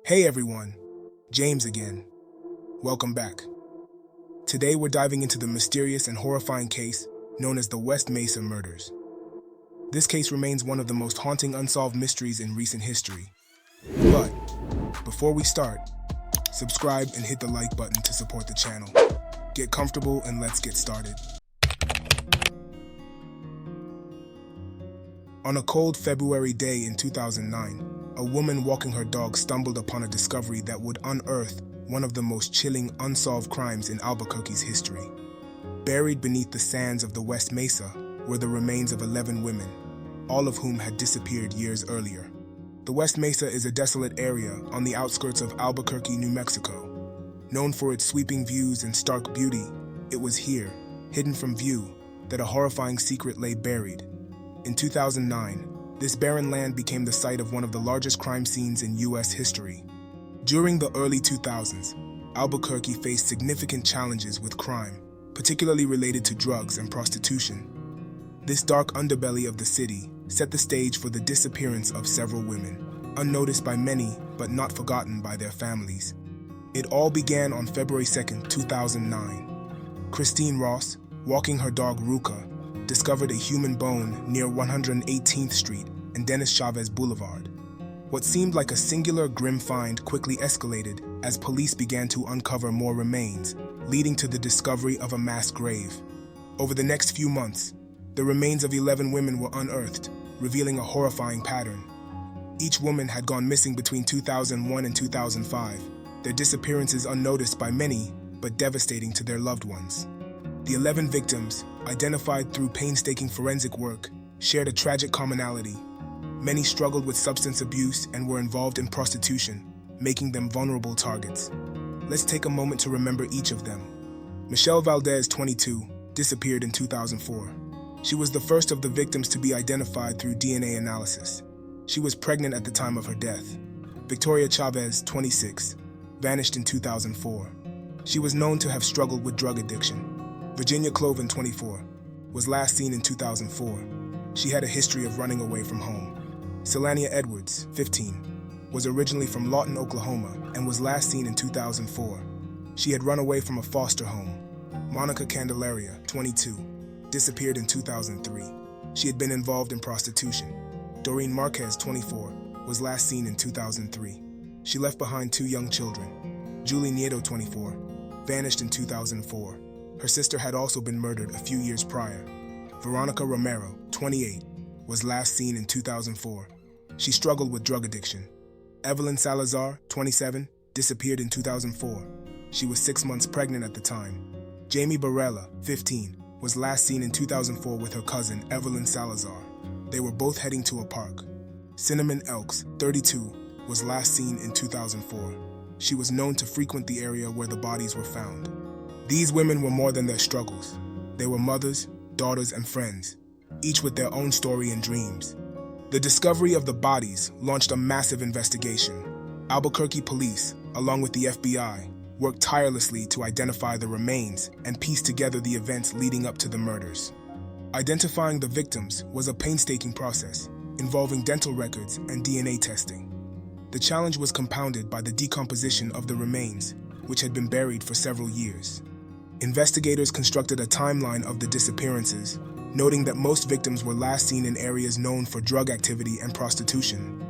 Hey everyone, James again. Welcome back. Today we're diving into the mysterious and horrifying case known as the West Mesa Murders. This case remains one of the most haunting unsolved mysteries in recent history. But before we start, subscribe and hit the like button to support the channel. Get comfortable and let's get started. On a cold February day in 2009, a woman walking her dog stumbled upon a discovery that would unearth one of the most chilling unsolved crimes in Albuquerque's history. Buried beneath the sands of the West Mesa were the remains of 11 women, all of whom had disappeared years earlier. The West Mesa is a desolate area on the outskirts of Albuquerque, New Mexico. Known for its sweeping views and stark beauty, it was here, hidden from view, that a horrifying secret lay buried. In 2009, this barren land became the site of one of the largest crime scenes in U.S. history. During the early 2000s, Albuquerque faced significant challenges with crime, particularly related to drugs and prostitution. This dark underbelly of the city set the stage for the disappearance of several women, unnoticed by many but not forgotten by their families. It all began on February 2, 2009. Christine Ross, walking her dog Ruka, discovered a human bone near 118th Street and Dennis Chavez Boulevard. What seemed like a singular grim find quickly escalated as police began to uncover more remains, leading to the discovery of a mass grave. Over the next few months, the remains of 11 women were unearthed, revealing a horrifying pattern. Each woman had gone missing between 2001 and 2005, their disappearances unnoticed by many, but devastating to their loved ones. The 11 victims, identified through painstaking forensic work, shared a tragic commonality. Many struggled with substance abuse and were involved in prostitution, making them vulnerable targets. Let's take a moment to remember each of them. Michelle Valdez, 22, disappeared in 2004. She was the first of the victims to be identified through DNA analysis. She was pregnant at the time of her death. Victoria Chavez, 26, vanished in 2004. She was known to have struggled with drug addiction. Virginia Cloven, 24, was last seen in 2004. She had a history of running away from home. Selania Edwards, 15, was originally from Lawton, Oklahoma, and was last seen in 2004. She had run away from a foster home. Monica Candelaria, 22, disappeared in 2003. She had been involved in prostitution. Doreen Marquez, 24, was last seen in 2003. She left behind 2 young children. Julie Nieto, 24, vanished in 2004. Her sister had also been murdered a few years prior. Veronica Romero, 28, was last seen in 2004. She struggled with drug addiction. Evelyn Salazar, 27, disappeared in 2004. She was 6 months pregnant at the time. Jamie Barella, 15, was last seen in 2004 with her cousin Evelyn Salazar. They were both heading to a park. Cinnamon Elks, 32, was last seen in 2004. She was known to frequent the area where the bodies were found. These women were more than their struggles. They were mothers, daughters, and friends, each with their own story and dreams. The discovery of the bodies launched a massive investigation. Albuquerque police, along with the FBI, worked tirelessly to identify the remains and piece together the events leading up to the murders. Identifying the victims was a painstaking process, involving dental records and DNA testing. The challenge was compounded by the decomposition of the remains, which had been buried for several years. Investigators constructed a timeline of the disappearances, noting that most victims were last seen in areas known for drug activity and prostitution.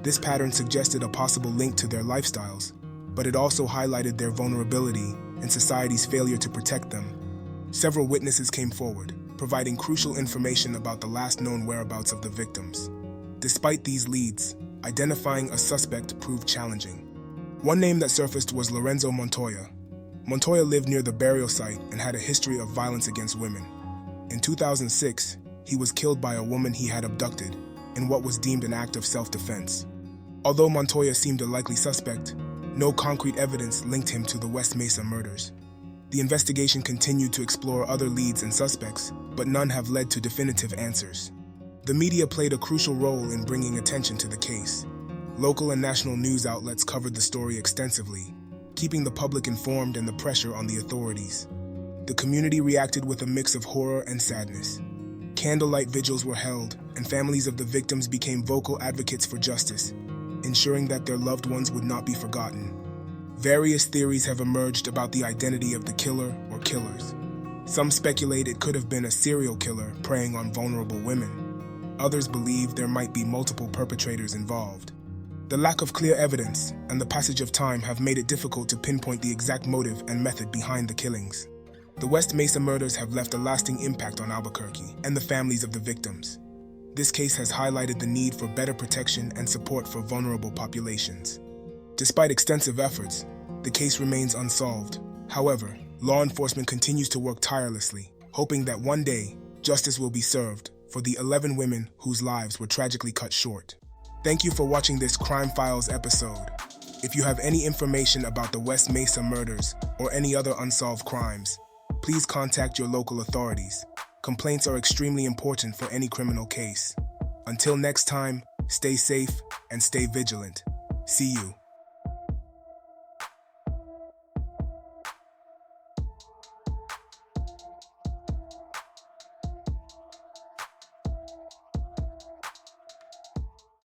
This pattern suggested a possible link to their lifestyles, but it also highlighted their vulnerability and society's failure to protect them. Several witnesses came forward, providing crucial information about the last known whereabouts of the victims. Despite these leads, identifying a suspect proved challenging. One name that surfaced was Lorenzo Montoya. Montoya lived near the burial site and had a history of violence against women. In 2006, he was killed by a woman he had abducted in what was deemed an act of self-defense. Although Montoya seemed a likely suspect, no concrete evidence linked him to the West Mesa murders. The investigation continued to explore other leads and suspects, but none have led to definitive answers. The media played a crucial role in bringing attention to the case. Local and national news outlets covered the story extensively, keeping the public informed and the pressure on the authorities. The community reacted with a mix of horror and sadness. Candlelight vigils were held, and families of the victims became vocal advocates for justice. ensuring that their loved ones would not be forgotten. Various theories have emerged about the identity of the killer or killers. Some speculate it could have been a serial killer preying on vulnerable women. Others believe there might be multiple perpetrators involved. The lack of clear evidence and the passage of time have made it difficult to pinpoint the exact motive and method behind the killings. The West Mesa murders have left a lasting impact on Albuquerque and the families of the victims. This case has highlighted the need for better protection and support for vulnerable populations. Despite extensive efforts, the case remains unsolved. However, law enforcement continues to work tirelessly, hoping that one day, justice will be served for the 11 women whose lives were tragically cut short. Thank you for watching this Crime Files episode. If you have any information about the West Mesa murders or any other unsolved crimes, please contact your local authorities. Complaints are extremely important for any criminal case. Until next time, stay safe and stay vigilant. See you.